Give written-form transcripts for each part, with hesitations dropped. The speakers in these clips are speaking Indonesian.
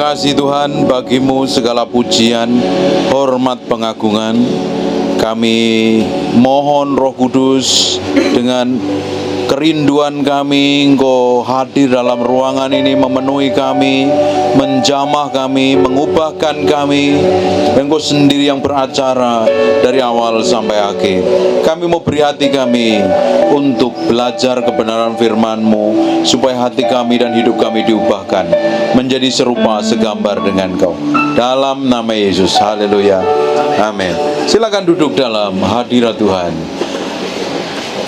kasih Tuhan, bagimu segala pujian, hormat, pengagungan. Kami mohon Roh Kudus dengan kerinduan kami, Engkau hadir dalam ruangan ini, memenuhi kami, menjamah kami, mengubahkan kami. Engkau sendiri yang beracara dari awal sampai akhir. Kami mau beri hati kami untuk belajar kebenaran firman-Mu, supaya hati kami dan hidup kami diubahkan menjadi serupa segambar dengan Kau. Dalam nama Yesus, haleluya, amin. Silakan duduk dalam hadirat Tuhan.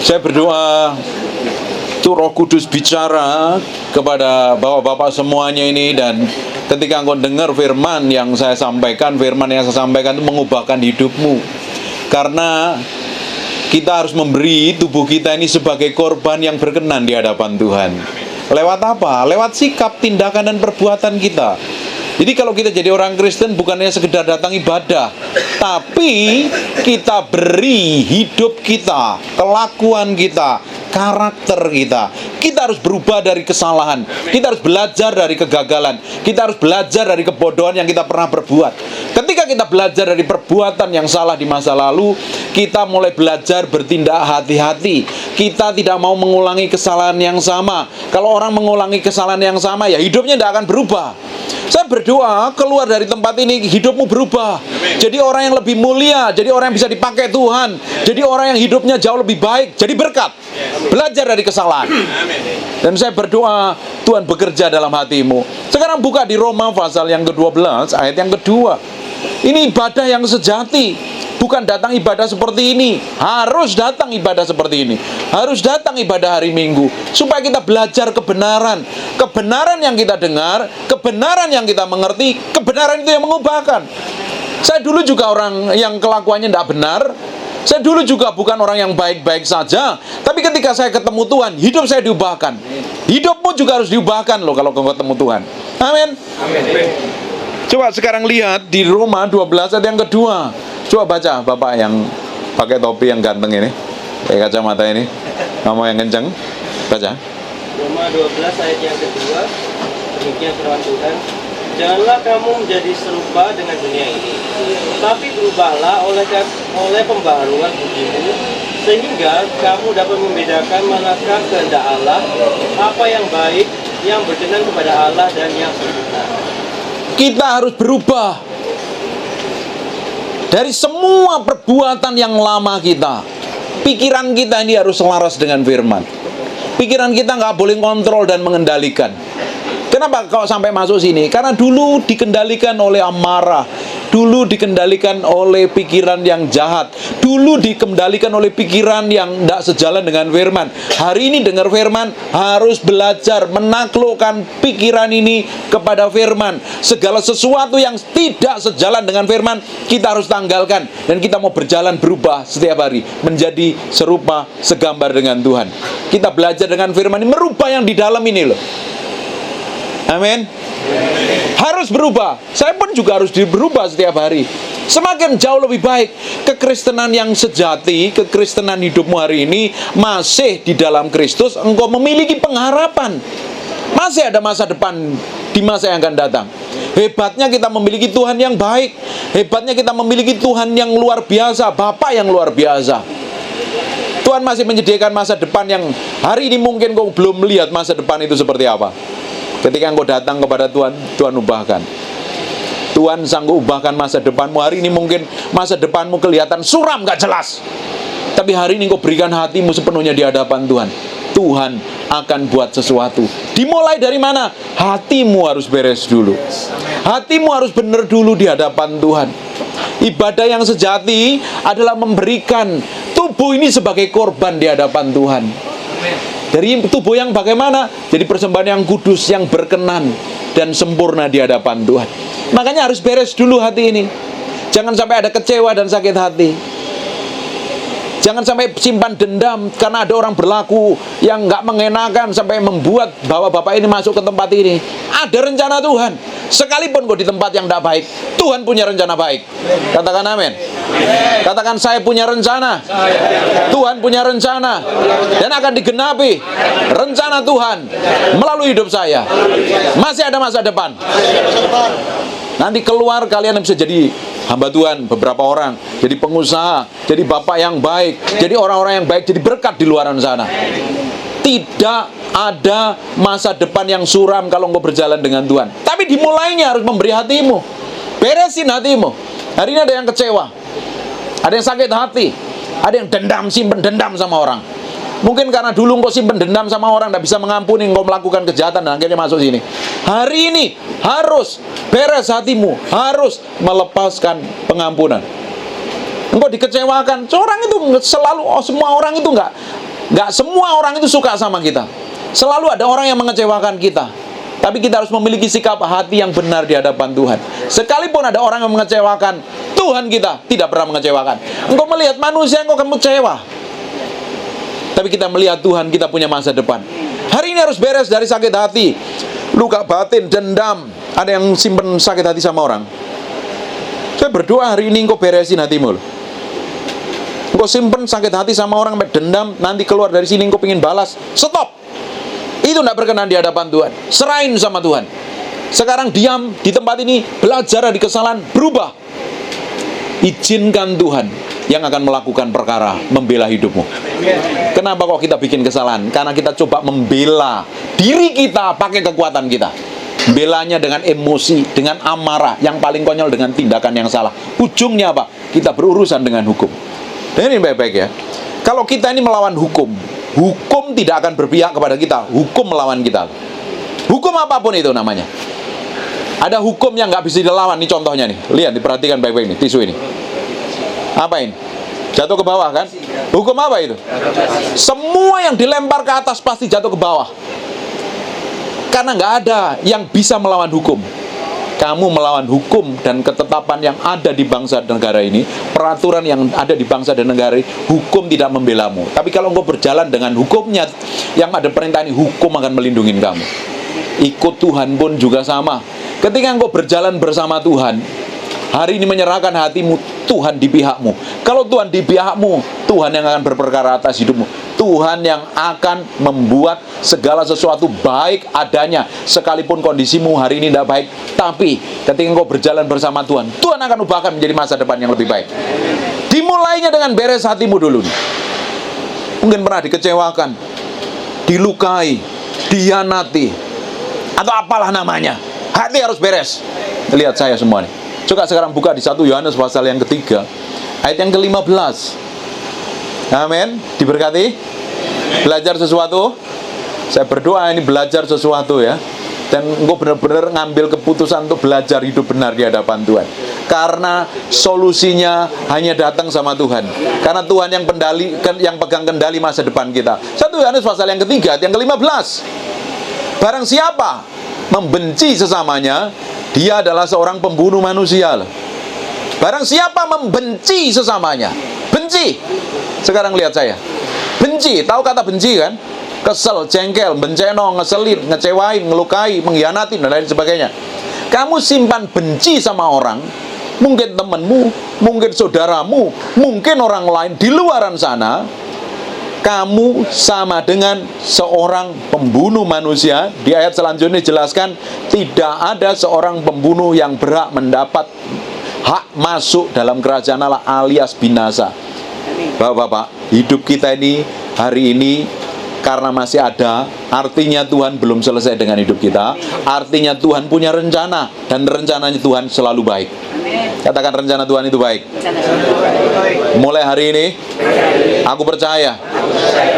Saya berdoa Roh Kudus bicara kepada bapak-bapak semuanya ini, dan ketika engkau dengar firman yang saya sampaikan, itu mengubahkan hidupmu. Karena kita harus memberi tubuh kita ini sebagai korban yang berkenan di hadapan Tuhan. Lewat apa? Lewat sikap, tindakan, dan perbuatan kita. Jadi kalau kita jadi orang Kristen bukannya sekedar datang ibadah, tapi kita beri hidup kita, kelakuan kita, karakter kita. Kita harus berubah dari kesalahan. Kita harus belajar dari kegagalan. Kita harus belajar dari kebodohan yang kita pernah berbuat. Ketika kita belajar dari perbuatan yang salah di masa lalu, kita mulai belajar bertindak hati-hati. Kita tidak mau mengulangi kesalahan yang sama. Kalau orang mengulangi kesalahan yang sama, ya hidupnya tidak akan berubah. Saya berdoa keluar dari tempat ini hidupmu berubah. Jadi orang yang lebih mulia, jadi orang yang bisa dipakai Tuhan, jadi orang yang hidupnya jauh lebih baik, jadi berkat. Belajar dari kesalahan. Dan saya berdoa Tuhan bekerja dalam hatimu. Sekarang buka di Roma pasal yang ke-12 ayat yang kedua. Ini ibadah yang sejati. Bukan datang ibadah seperti ini. Harus datang ibadah seperti ini. Harus datang ibadah hari Minggu, supaya kita belajar kebenaran. Kebenaran yang kita dengar, kebenaran yang kita mengerti, kebenaran itu yang mengubahkan. Saya dulu juga orang yang kelakuannya tidak benar. Saya dulu juga bukan orang yang baik-baik saja. Tapi ketika saya ketemu Tuhan, hidup saya diubahkan. Hidupmu juga harus diubahkan loh kalau ketemu Tuhan. Amin. Coba sekarang lihat di Roma 12 ayat yang kedua. Coba baca, Bapak yang pakai topi yang ganteng ini, pakai kacamata ini, ngomong yang kencang, baca. Roma 12 ayat yang kedua, demikian firman Tuhan. Janganlah kamu menjadi serupa dengan dunia ini, tapi berubahlah oleh pembaharuan budimu, sehingga kamu dapat membedakan manakah kehendak Allah, apa yang baik, yang berkenan kepada Allah, dan yang sempurna. Kita harus berubah dari semua perbuatan yang lama kita. Pikiran kita ini harus selaras dengan firman. Pikiran kita nggak boleh kontrol dan mengendalikan. Kenapa kalau sampai masuk sini? Karena dulu dikendalikan oleh amarah, dulu dikendalikan oleh pikiran yang jahat, dulu dikendalikan oleh pikiran yang tidak sejalan dengan firman. Hari ini dengar firman, harus belajar menaklukkan pikiran ini kepada firman. Segala sesuatu yang tidak sejalan dengan firman, kita harus tanggalkan. Dan kita mau berjalan berubah setiap hari, menjadi serupa segambar dengan Tuhan. Kita belajar dengan firman ini, merubah yang di dalam ini loh. Amin. Harus berubah. Saya pun juga harus berubah setiap hari. Semakin jauh lebih baik. Kekristenan yang sejati, kekristenan hidupmu hari ini masih di dalam Kristus, engkau memiliki pengharapan. Masih ada masa depan di masa yang akan datang. Hebatnya kita memiliki Tuhan yang baik. Hebatnya kita memiliki Tuhan yang luar biasa, Bapa yang luar biasa. Tuhan masih menyediakan masa depan yang hari ini mungkin kau belum melihat masa depan itu seperti apa. Ketika engkau datang kepada Tuhan, Tuhan ubahkan. Tuhan sanggup ubahkan masa depanmu. Hari ini mungkin masa depanmu kelihatan suram, gak jelas. Tapi hari ini engkau berikan hatimu sepenuhnya di hadapan Tuhan. Tuhan akan buat sesuatu. Dimulai dari mana? Hatimu harus beres dulu. Hatimu harus benar dulu di hadapan Tuhan. Ibadah yang sejati adalah memberikan tubuh ini sebagai korban di hadapan Tuhan. Dari tubuh yang bagaimana? Jadi persembahan yang kudus, yang berkenan dan sempurna di hadapan Tuhan. Makanya harus beres dulu hati ini. Jangan sampai ada kecewa dan sakit hati. Jangan sampai simpan dendam karena ada orang berlaku yang nggak mengenakan sampai membuat bahwa Bapak ini masuk ke tempat ini. Ada rencana Tuhan. Sekalipun kau di tempat yang tidak baik, Tuhan punya rencana baik. Katakan amin. Katakan, saya punya rencana. Tuhan punya rencana. Dan akan digenapi rencana Tuhan melalui hidup saya. Masih ada masa depan. Nanti keluar kalian bisa jadi hamba Tuhan, beberapa orang jadi pengusaha, jadi bapak yang baik, jadi orang-orang yang baik, jadi berkat di luaran sana. Tidak ada masa depan yang suram kalau engkau berjalan dengan Tuhan. Tapi dimulainya harus memberi hatimu, beresin hatimu. Hari ini ada yang kecewa, ada yang sakit hati, ada yang dendam, simpen dendam sama orang. Mungkin karena dulu engkau simpen dendam sama orang, tidak bisa mengampuni, engkau melakukan kejahatan dan akhirnya masuk sini. Hari ini harus beres hatimu, harus melepaskan pengampunan. Engkau dikecewakan, orang itu selalu, semua orang itu enggak semua orang itu suka sama kita. Selalu ada orang yang mengecewakan kita. Tapi kita harus memiliki sikap hati yang benar di hadapan Tuhan. Sekalipun ada orang yang mengecewakan, Tuhan kita tidak pernah mengecewakan. Engkau melihat manusia, engkau akan kecewa. Tapi kita melihat Tuhan, kita punya masa depan. Hari ini harus beres dari sakit hati, luka batin, dendam. Ada yang simpen sakit hati sama orang. Saya berdoa hari ini engkau beresin hatimu. Engkau simpen sakit hati sama orang, dendam, nanti keluar dari sini engkau pengen balas. Stop. Itu tidak berkenan di hadapan Tuhan. Serahin sama Tuhan. Sekarang diam di tempat ini, belajar dari kesalahan, berubah. Izinkan Tuhan yang akan melakukan perkara, membela hidupmu. Kenapa kok kita bikin kesalahan? Karena kita coba membela diri kita pakai kekuatan kita. Belanya dengan emosi, dengan amarah, yang paling konyol dengan tindakan yang salah. Ujungnya apa? Kita berurusan dengan hukum. Dan ini baik-baik ya. Kalau kita ini melawan hukum, hukum tidak akan berpihak kepada kita. Hukum melawan kita. Hukum apapun itu namanya. Ada hukum yang nggak bisa dilawan. Ini contohnya nih. Lihat, diperhatikan baik-baik nih, tisu ini. Apa ini? Jatuh ke bawah kan? Hukum apa itu? Semua yang dilempar ke atas pasti jatuh ke bawah. Karena nggak ada yang bisa melawan hukum. Kamu melawan hukum dan ketetapan yang ada di bangsa dan negara ini, peraturan yang ada di bangsa dan negara ini, hukum tidak membelamu. Tapi kalau engkau berjalan dengan hukumnya, yang ada perintah ini, hukum akan melindungi kamu. Ikut Tuhan pun juga sama. Ketika engkau berjalan bersama Tuhan, hari ini menyerahkan hatimu, Tuhan di pihakmu. Kalau Tuhan di pihakmu, Tuhan yang akan berperkara atas hidupmu. Tuhan yang akan membuat segala sesuatu baik adanya. Sekalipun kondisimu hari ini tidak baik, tapi ketika engkau berjalan bersama Tuhan, Tuhan akan ubahkan menjadi masa depan yang lebih baik. Dimulainya dengan beres hatimu dulu nih. Mungkin pernah dikecewakan, dilukai, dihianati, atau apalah namanya. Hati harus beres. Lihat saya semua nih. Coba sekarang buka di 1 Yohanes pasal yang ketiga, ayat yang ke-15. Amin. Diberkati. Belajar sesuatu. Saya berdoa ini belajar sesuatu ya. Dan engkau benar-benar ngambil keputusan untuk belajar hidup benar di hadapan Tuhan. Karena solusinya hanya datang sama Tuhan. Karena Tuhan yang pegang kendali masa depan kita. 1 Yohanes pasal yang ketiga, ayat yang ke-15. Barang siapa membenci sesamanya, dia adalah seorang pembunuh manusia. Barang siapa membenci sesamanya, benci. Sekarang lihat saya. Benci, tahu kata benci kan? Kesel, jengkel, benceno, ngeselin, ngecewain, ngelukai, mengkhianatin, dan lain sebagainya. Kamu simpan benci sama orang, mungkin temanmu, mungkin saudaramu, mungkin orang lain di luaran sana, kamu sama dengan seorang pembunuh manusia. Di ayat selanjutnya dijelaskan, tidak ada seorang pembunuh yang berhak mendapat hak masuk dalam kerajaan Allah alias binasa. Bapak-bapak, hidup kita ini hari ini karena masih ada, artinya Tuhan belum selesai dengan hidup kita. Artinya Tuhan punya rencana, dan rencananya Tuhan selalu baik. Katakan, rencana Tuhan itu baik. Mulai hari ini, aku percaya,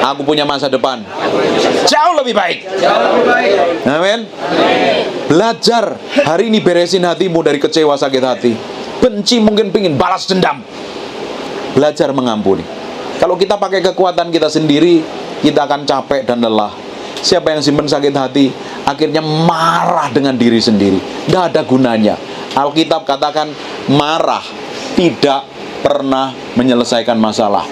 aku punya masa depan jauh lebih baik. Amin. Belajar hari ini, beresin hatimu dari kecewa, sakit hati, benci, mungkin pingin balas dendam. Belajar mengampuni. Kalau kita pakai kekuatan kita sendiri, kita akan capek dan lelah. Siapa yang simpan sakit hati, akhirnya marah dengan diri sendiri. Tidak ada gunanya. Alkitab katakan, marah tidak pernah menyelesaikan masalah.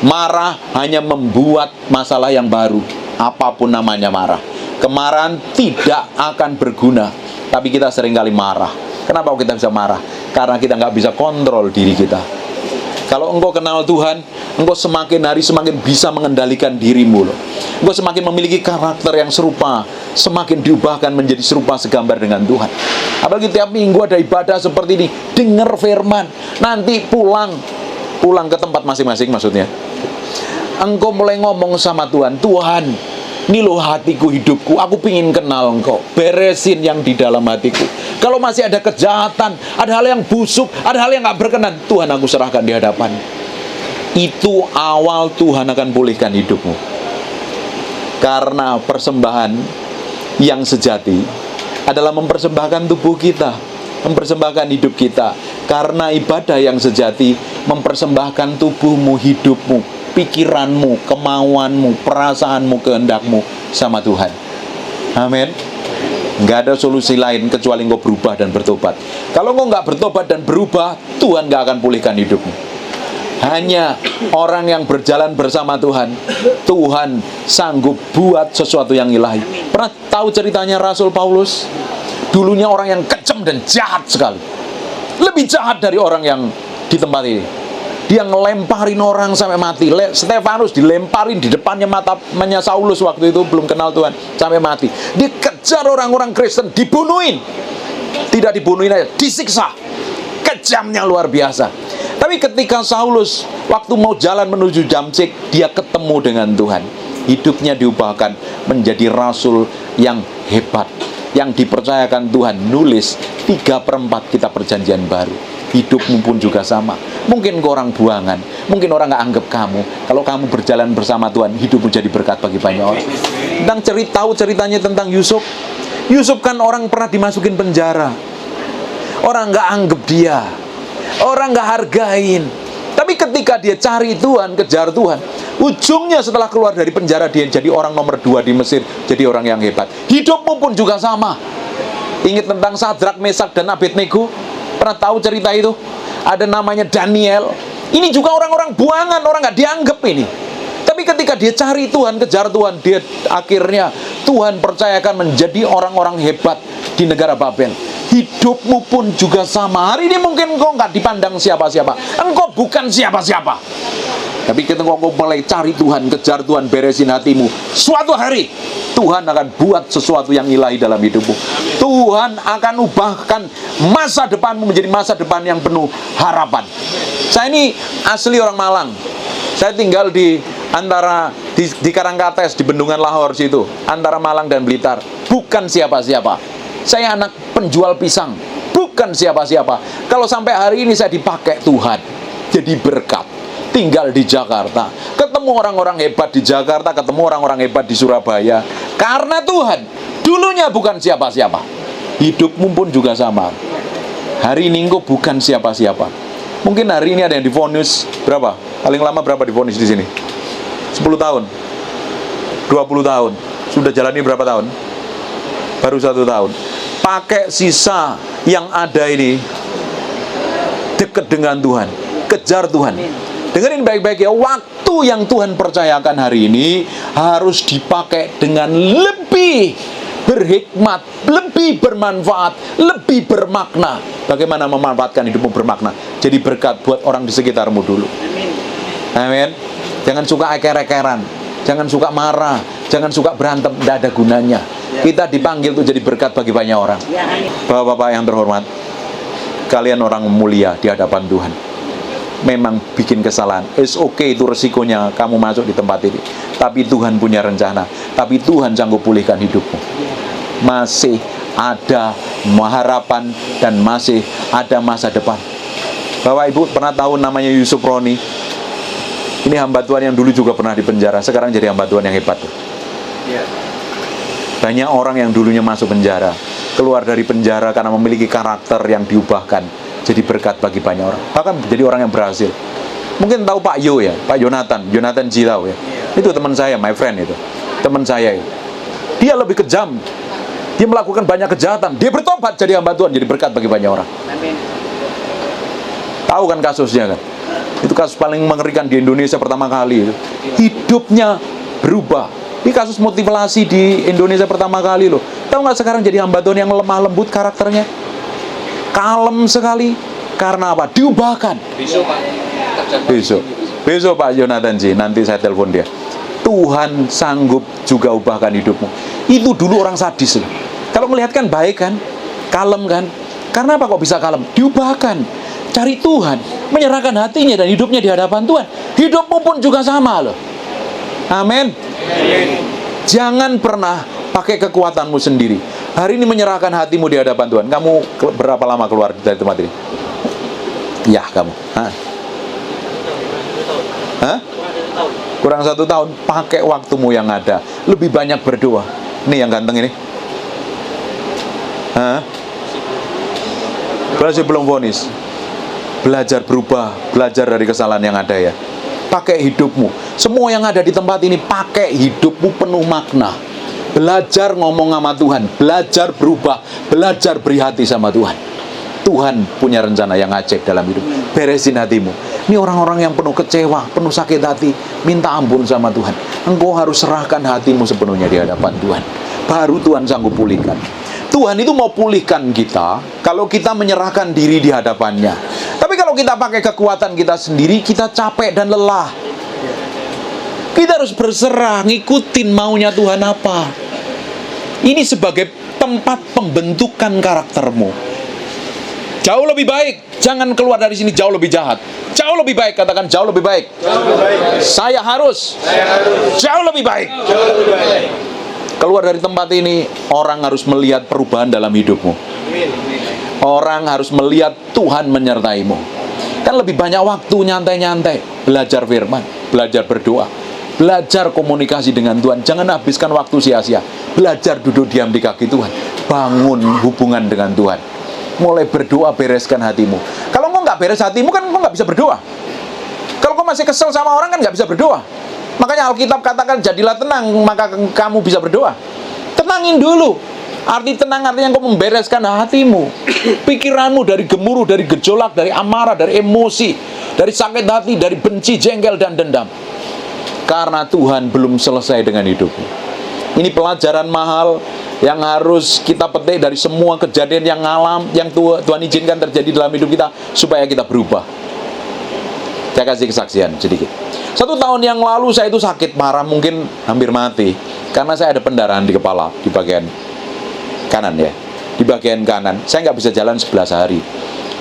Marah hanya membuat masalah yang baru. Apapun namanya marah. Kemarahan tidak akan berguna. Tapi kita seringkali marah. Kenapa kita bisa marah? Karena kita nggak bisa kontrol diri kita. Kalau engkau kenal Tuhan, engkau semakin hari semakin bisa mengendalikan dirimu loh. Engkau semakin memiliki karakter yang serupa, semakin diubahkan menjadi serupa segambar dengan Tuhan. Apalagi tiap minggu ada ibadah seperti ini, dengar firman, nanti pulang ke tempat masing-masing maksudnya. Engkau mulai ngomong sama Tuhan, Tuhan, ini loh hatiku, hidupku, aku pingin kenal engkau. Beresin yang di dalam hatiku. Kalau masih ada kejahatan, ada hal yang busuk, ada hal yang gak berkenan, Tuhan aku serahkan di hadapan. Itu awal Tuhan akan pulihkan hidupmu. Karena persembahan yang sejati adalah mempersembahkan tubuh kita, mempersembahkan hidup kita. Karena ibadah yang sejati mempersembahkan tubuhmu, hidupmu, pikiranmu, kemauanmu, perasaanmu, kehendakmu sama Tuhan. Amin. Nggak ada solusi lain kecuali engkau berubah dan bertobat. Kalau engkau nggak bertobat dan berubah, Tuhan nggak akan pulihkan hidupmu. Hanya orang yang berjalan bersama Tuhan, Tuhan sanggup buat sesuatu yang ilahi. Pernah tahu ceritanya Rasul Paulus? Dulunya orang yang kejam dan jahat sekali, lebih jahat dari orang yang di tempat ini. Dia ngelemparin orang sampai mati. Stefanus dilemparin di depannya matanya Saulus waktu itu belum kenal Tuhan sampai mati. Dikejar orang-orang Kristen, dibunuhin. Tidak dibunuhin aja, disiksa. Kejamnya luar biasa. Tapi ketika Saulus waktu mau jalan menuju Damsyik, dia ketemu dengan Tuhan. Hidupnya diubahkan menjadi rasul yang hebat, yang dipercayakan Tuhan nulis 3/4 kitab perjanjian baru. Hidupmu pun juga sama. Mungkin kau orang buangan, mungkin orang gak anggap kamu. Kalau kamu berjalan bersama Tuhan, hidupmu jadi berkat bagi banyak orang. Tahu ceritanya tentang Yusuf? Yusuf kan orang pernah dimasukin penjara. Orang gak anggap dia, orang gak hargain. Tapi ketika dia cari Tuhan, kejar Tuhan, ujungnya setelah keluar dari penjara, dia jadi orang nomor 2 di Mesir, jadi orang yang hebat. Hidupmu pun juga sama. Ingat tentang Sadrak, Mesak, dan Abednego? Pernah tahu cerita itu? Ada namanya Daniel. Ini juga orang-orang buangan, orang nggak dianggap ini. Tapi ketika dia cari Tuhan, kejar Tuhan, dia akhirnya Tuhan percayakan menjadi orang-orang hebat di negara Babel. Hidupmu pun juga sama. Hari ini mungkin engkau nggak dipandang siapa-siapa. Engkau bukan siapa-siapa. Tapi ketika engkau mulai cari Tuhan, kejar Tuhan, beresin hatimu, suatu hari Tuhan akan buat sesuatu yang ilahi dalam hidupmu. Tuhan akan ubahkan masa depanmu menjadi masa depan yang penuh harapan. Saya ini asli orang Malang. Saya tinggal di antara di Karangkates, di Bendungan Lahore situ, antara Malang dan Blitar. Bukan siapa-siapa. Saya anak penjual pisang. Bukan siapa-siapa. Kalau sampai hari ini saya dipakai Tuhan jadi berkat. Tinggal di Jakarta, ketemu orang-orang hebat di Jakarta, ketemu orang-orang hebat di Surabaya. Karena Tuhan dulunya bukan siapa-siapa. Hidupmu pun juga sama. Hari ini engkau bukan siapa-siapa. Mungkin hari ini ada yang divonis berapa? Paling lama berapa divonis di sini? 10 tahun, 20 tahun. Sudah jalani berapa tahun? Baru 1 tahun. Pakai sisa yang ada ini dekat dengan Tuhan, kejar Tuhan. Dengerin baik-baik ya, waktu yang Tuhan percayakan hari ini harus dipakai dengan lebih berhikmat, lebih bermanfaat, lebih bermakna. Bagaimana memanfaatkan hidupmu bermakna? Jadi berkat buat orang di sekitarmu dulu. Amin. Jangan suka eker-ekeran, jangan suka marah, jangan suka berantem, tidak ada gunanya. Kita dipanggil untuk jadi berkat bagi banyak orang. Bapak-bapak yang terhormat, kalian orang mulia di hadapan Tuhan. Memang bikin kesalahan, it's okay, itu resikonya kamu masuk di tempat ini. Tapi Tuhan punya rencana, tapi Tuhan sanggup pulihkan hidupmu. Masih ada harapan dan masih ada masa depan. Bapak Ibu pernah tahu namanya Yusuf Roni? Ini hamba Tuhan yang dulu juga pernah dipenjara, sekarang jadi hamba Tuhan yang hebat. Banyak orang yang dulunya masuk penjara, keluar dari penjara karena memiliki karakter yang diubahkan, jadi berkat bagi banyak orang. Bahkan jadi orang yang berhasil. Mungkin tahu Pak Yo ya, Pak Jonathan G tahu ya. Itu teman saya, my friend itu. Teman saya itu. Dia lebih kejam. Dia melakukan banyak kejahatan. Dia bertobat jadi hamba Tuhan, jadi berkat bagi banyak orang. Amin. Tahu kan kasusnya kan? Itu kasus paling mengerikan di Indonesia pertama kali itu. Hidupnya berubah. Ini kasus motivasi di Indonesia pertama kali loh. Tahu nggak sekarang jadi hamba Tuhan yang lemah lembut karakternya? Kalem sekali. Karena apa? Diubahkan. Besok Pak Jonathan Ji, nanti saya telepon dia. Tuhan sanggup juga ubahkan hidupmu. Itu dulu orang sadis loh. Kalau melihat kan baik kan, kalem kan. Karena apa kok bisa kalem? Diubahkan. Cari Tuhan, menyerahkan hatinya dan hidupnya di hadapan Tuhan. Hidupmu pun juga sama loh. Amin. Jangan pernah pakai kekuatanmu sendiri. Hari ini menyerahkan hatimu di hadapan Tuhan. Kamu berapa lama keluar dari tempat ini? Ya kamu. Hah? Kurang 1 tahun. Pakai waktumu yang ada. Lebih banyak berdoa. Ini yang ganteng ini. Hah? Masih belum vonis. Belajar berubah, belajar dari kesalahan yang ada ya. Pakai hidupmu. Semua yang ada di tempat ini, pakai hidupmu penuh makna. Belajar ngomong sama Tuhan, belajar berubah, belajar beri hati sama Tuhan. Tuhan punya rencana yang ajaib dalam hidup. Beresin hatimu. Ini orang-orang yang penuh kecewa, penuh sakit hati, minta ampun sama Tuhan. Engkau harus serahkan hatimu sepenuhnya di hadapan Tuhan. Baru Tuhan sanggup pulihkan. Tuhan itu mau pulihkan kita kalau kita menyerahkan diri di hadapannya. Tapi kalau kita pakai kekuatan kita sendiri, kita capek dan lelah. Kita harus berserah, ngikutin maunya Tuhan apa. Ini sebagai tempat pembentukan karaktermu. Jauh lebih baik, jangan keluar dari sini jauh lebih jahat. Jauh lebih baik, katakan jauh lebih baik. Saya harus jauh lebih baik. Keluar dari tempat ini, orang harus melihat perubahan dalam hidupmu. Orang harus melihat Tuhan menyertaimu. Kan lebih banyak waktu nyantai-nyantai, belajar firman, belajar berdoa, belajar komunikasi dengan Tuhan. Jangan habiskan waktu sia-sia. Belajar duduk diam di kaki Tuhan. Bangun hubungan dengan Tuhan. Mulai berdoa, bereskan hatimu. Kalau kau nggak beres hatimu, kan kau nggak bisa berdoa. Kalau kau masih kesel sama orang, kan nggak bisa berdoa. Makanya Alkitab katakan, jadilah tenang, maka kamu bisa berdoa. Tenangin dulu. Arti tenang artinya kau membereskan hatimu. Pikiranmu dari gemuruh, dari gejolak, dari amarah, dari emosi, dari sakit hati, dari benci, jengkel, dan dendam. Karena Tuhan belum selesai dengan hidupmu. Ini pelajaran mahal yang harus kita petik dari semua kejadian yang yang Tuhan izinkan terjadi dalam hidup kita, supaya kita berubah. Saya kasih kesaksian sedikit. 1 tahun yang lalu saya itu sakit parah, mungkin hampir mati. Karena saya ada pendarahan di kepala, di bagian kanan ya. Di bagian kanan, saya nggak bisa jalan 11 hari.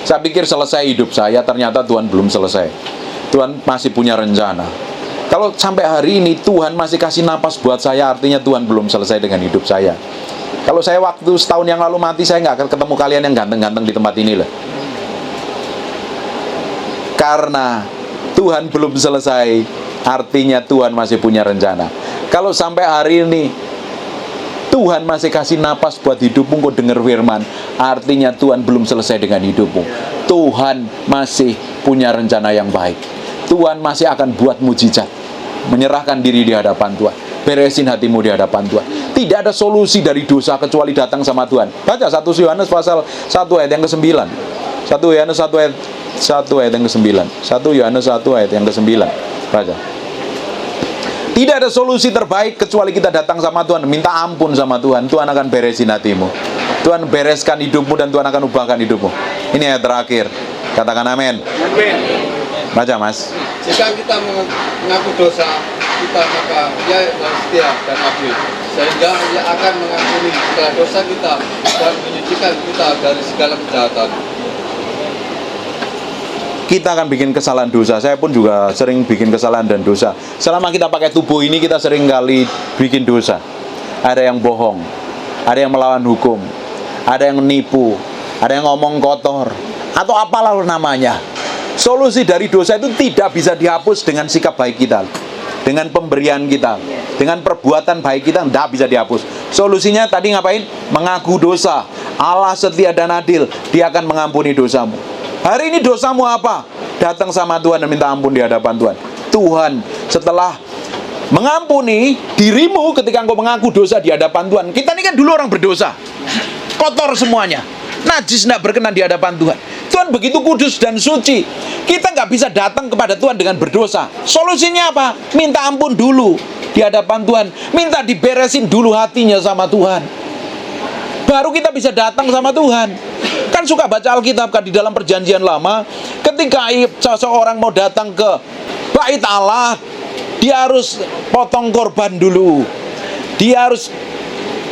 Saya pikir selesai hidup saya, ternyata Tuhan belum selesai. Tuhan masih punya rencana. Kalau sampai hari ini Tuhan masih kasih napas buat saya, artinya Tuhan belum selesai dengan hidup saya. Kalau saya waktu setahun yang lalu mati, saya nggak akan ketemu kalian yang ganteng-ganteng di tempat ini lah. Karena Tuhan belum selesai, artinya Tuhan masih punya rencana. Kalau sampai hari ini Tuhan masih kasih napas buat hidupmu, kau dengar firman, artinya Tuhan belum selesai dengan hidupmu. Tuhan masih punya rencana yang baik. Tuhan masih akan buat mujizat. Menyerahkan diri di hadapan Tuhan. Beresin hatimu di hadapan Tuhan. Tidak ada solusi dari dosa kecuali datang sama Tuhan. Baca 1 Yohanes pasal 1 ayat yang ke-9. 1 Yohanes 1 ayat yang ke-9. 1 Yohanes 1 ayat yang ke-9. Baca. Tidak ada solusi terbaik kecuali kita datang sama Tuhan, minta ampun sama Tuhan. Tuhan akan beresin hatimu. Tuhan bereskan hidupmu dan Tuhan akan ubahkan hidupmu. Ini ayat terakhir. Katakan amin. Amin. Baca Mas. Jika kita mengaku dosa kita, maka Dia setia dan adil, sehingga Ia akan mengampuni segala dosa kita dan menyucikan kita dari segala kejahatan. Kita akan bikin kesalahan dosa. Saya pun juga sering bikin kesalahan dan dosa. Selama kita pakai tubuh ini, kita sering kali bikin dosa. Ada yang bohong, ada yang melawan hukum, ada yang menipu, ada yang ngomong kotor, atau apalah namanya. Solusi dari dosa itu tidak bisa dihapus dengan sikap baik kita, dengan pemberian kita, dengan perbuatan baik kita, tidak bisa dihapus. Solusinya tadi ngapain? Mengaku dosa. Allah setia dan adil, Dia akan mengampuni dosamu. Hari ini dosamu apa? Datang sama Tuhan dan minta ampun di hadapan Tuhan. Tuhan setelah mengampuni dirimu ketika engkau mengaku dosa di hadapan Tuhan. Kita ini kan dulu orang berdosa, kotor semuanya, najis, tidak berkenan di hadapan Tuhan. Tuhan begitu kudus dan suci. Kita nggak bisa datang kepada Tuhan dengan berdosa. Solusinya apa? Minta ampun dulu di hadapan Tuhan. Minta diberesin dulu hatinya sama Tuhan. baru kita bisa datang sama Tuhan. Kan suka baca Alkitab kan di dalam perjanjian lama, ketika seseorang mau datang ke bait Allah, dia harus potong korban dulu. Dia harus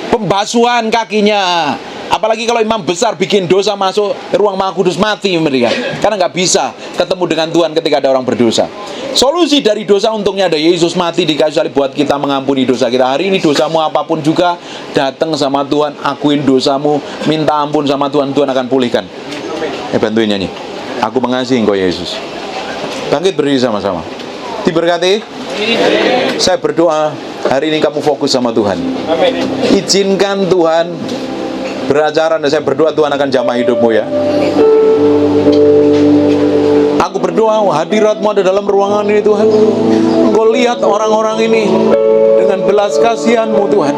pembasuhan kakinya. Apalagi kalau imam besar bikin dosa masuk ruang Maha Kudus, mati mereka. Karena nggak bisa ketemu dengan Tuhan ketika ada orang berdosa. Solusi dari dosa untungnya ada Yesus mati di kayu salib buat kita mengampuni dosa kita. Hari ini dosamu apapun juga, datang sama Tuhan, akuin dosamu, minta ampun sama Tuhan, Tuhan akan pulihkan. Bantuin nyanyi. Aku mengasihi Engkau Yesus. Bangkit berdiri sama-sama. Diberkati. Saya berdoa hari ini kamu fokus sama Tuhan. Izinkan Tuhan beracara, dan saya berdoa Tuhan akan jamah hidupmu ya. Aku berdoa hadirat-Mu ada dalam ruangan ini Tuhan. Engkau lihat orang-orang ini dengan belas kasihan-Mu Tuhan.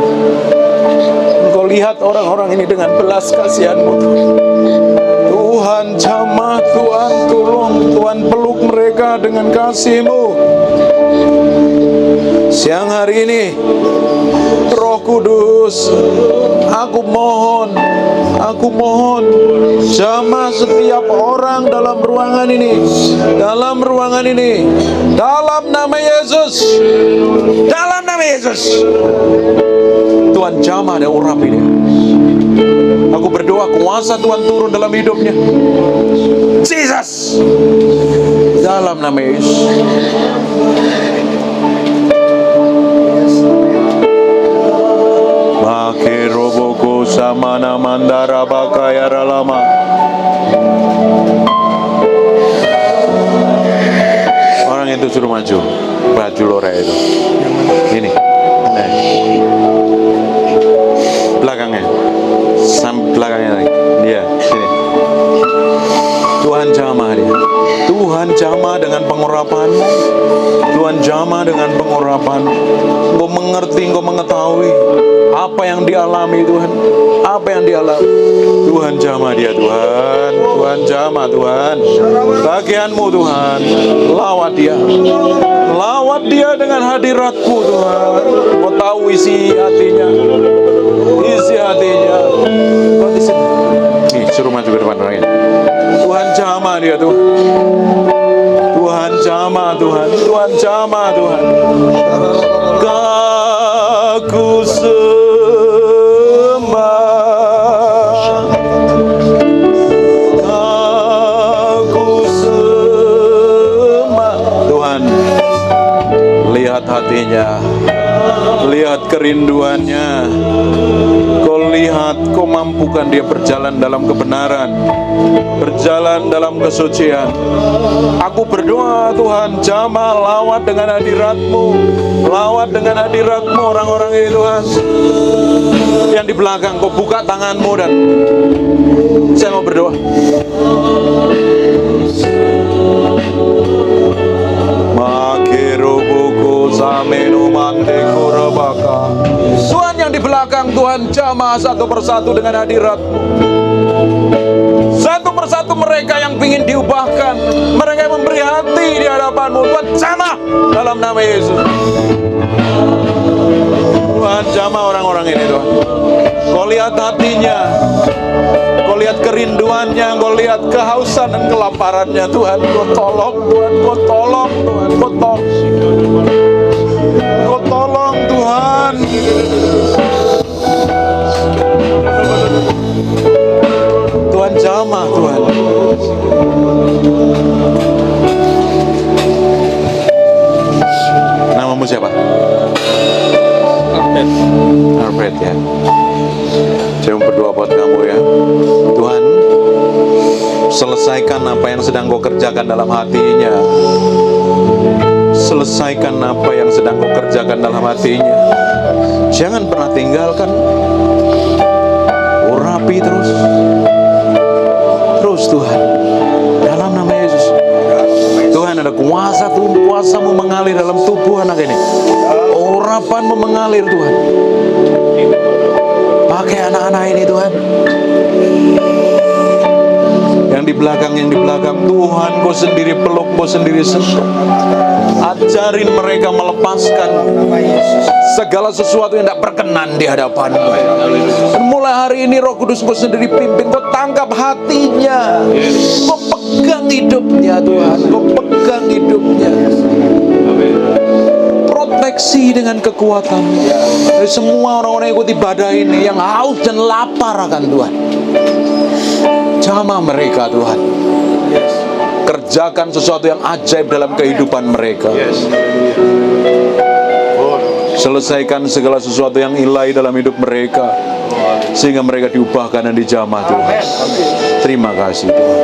Engkau lihat orang-orang ini dengan belas kasihan-Mu Tuhan. Tuhan jamah, Tuhan tolong, Tuhan peluk mereka dengan kasih-Mu. Siang hari ini Roh Kudus, aku mohon jamah setiap orang dalam ruangan ini, dalam nama Yesus, Tuhan jamah dan urapi dia. Aku berdoa kuasa Tuhan turun dalam hidupnya, Jesus, dalam nama Yesus. Roboko samana mandara bakaya ralama. Orang itu suruh maju, baju lore itu. Ini, belakangnya, belakangnya lagi. Dia, sini. Tuhan jamah dia. Tuhan jamah dengan pengurapan. Tuhan jamah dengan pengurapan. Engkau mengerti, engkau mengetahui apa yang dialami Tuhan, apa yang dialami. Tuhan jamah dia Tuhan, Tuhan jamah Tuhan. Bagianmu Tuhan, lawat dia dengan hadirat-Mu Tuhan. Kau tahu isi hatinya. Kau di sini. Nih, suruh maju ke depan orang ini. Tuhan jamah dia Tuhan. Tuhan jamah Tuhan. Aku Tuhan, lihat hatinya, lihat kerinduannya. Kau lihat, kau mampukan dia berjalan dalam kebenaran, berjalan dalam kesucian. Aku berdoa Tuhan, jamah, lawat dengan hadirat-Mu, orang-orang ini Tuhan. Yang di belakang, kau buka tangan-Mu dan saya mau berdoa. Tuhan yang di belakang, Tuhan jamah satu persatu dengan hadirat-Mu. Satu persatu mereka yang ingin diubahkan, mereka yang memberi hati di hadapan-Mu, Tuhan jamah dalam nama Yesus. Tuhan jamah orang-orang ini Tuhan. Kau lihat hatinya, Kau lihat kerinduannya, Kau lihat kehausan dan kelaparannya Tuhan. Kau tolong Tuhan, Kau tolong Tuhan, Kau tolong Tuhan. Tuhan jamah Tuhan. Namamu siapa? Alfred ya. Saya mau berdoa buat kamu ya. Tuhan, selesaikan apa yang sedang Kau kerjakan dalam hatinya. Selesaikan apa yang sedang Kau kerjakan dalam hatinya. Jangan pernah tinggalkan. Urapi terus Tuhan, dalam nama Yesus. Tuhan, ada kuasa-Mu mengalir dalam tubuh anak ini. Urapan-Mu mengalir Tuhan. Pakai anak-anak ini Tuhan. Yang di belakang, Tuhan Kau sendiri peluk, Kau sendiri sentuh. Ajarin mereka melepaskan segala sesuatu yang tidak berkenan di hadapan-Mu. Dan mulai hari ini Roh Kudus Kau sendiri pimpin, Kau tangkap hatinya, Kau pegang hidupnya Tuhan, Kau pegang hidupnya. Proteksi dengan kekuatan dari semua orang-orang yang ikut ibadah ini, yang haus dan lapar akan Tuhan. Jamah mereka Tuhan. Kerjakan sesuatu yang ajaib dalam kehidupan mereka. Selesaikan segala sesuatu yang ilahi dalam hidup mereka, sehingga mereka diubahkan dan dijamah Tuhan. Terima kasih Tuhan.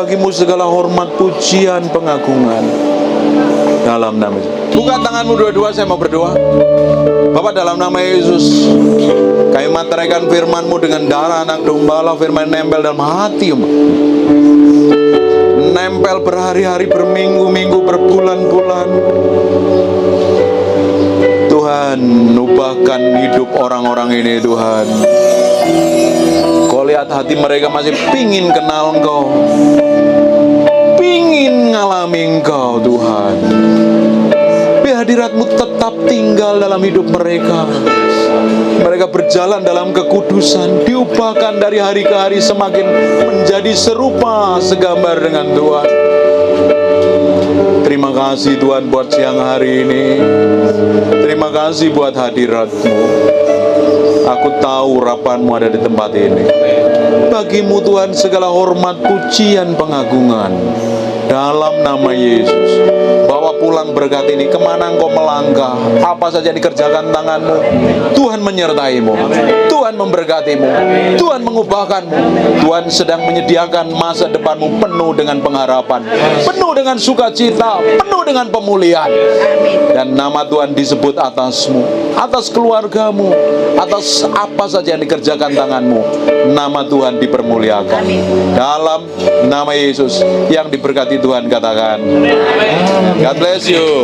Bagi-Mu segala hormat, pujian, pengagungan. Dalam nama Yesus. Buka tanganmu dua-dua, saya mau berdoa. Bapak, dalam nama Yesus, kami materaikan firman-Mu dengan darah anak domba. Firman nempel dalam hati, nempel berhari-hari, berminggu-minggu, berbulan-bulan. Tuhan, ubahkan hidup orang-orang ini Tuhan. Kau lihat hati mereka masih pingin kenal Engkau, pingin ngalami Engkau Tuhan. Biar hadirat-Mu tetap tinggal dalam hidup mereka. Mereka berjalan dalam kekudusan, diubahkan dari hari ke hari semakin menjadi serupa segambar dengan Tuhan. Terima kasih Tuhan buat siang hari ini. Terima kasih buat hadirat-Mu. Aku tahu urapan-Mu ada di tempat ini. Bagi-Mu Tuhan segala hormat, pujian, pengagungan. Dalam nama Yesus, bawa pulang berkat ini kemana Engkau melangkah, apa saja yang dikerjakan tangan-Mu, Tuhan menyertai-Mu, Tuhan memberkati-Mu, Tuhan mengubahkan-Mu. Tuhan sedang menyediakan masa depan-Mu penuh dengan pengharapan, penuh dengan sukacita, penuh dengan pemulihan. Dan nama Tuhan disebut atas-Mu, atas keluarga-Mu, atas apa saja yang dikerjakan tangan-Mu. Nama Tuhan dipermuliakan. Dalam nama Yesus yang diberkati Tuhan, katakan God bless you.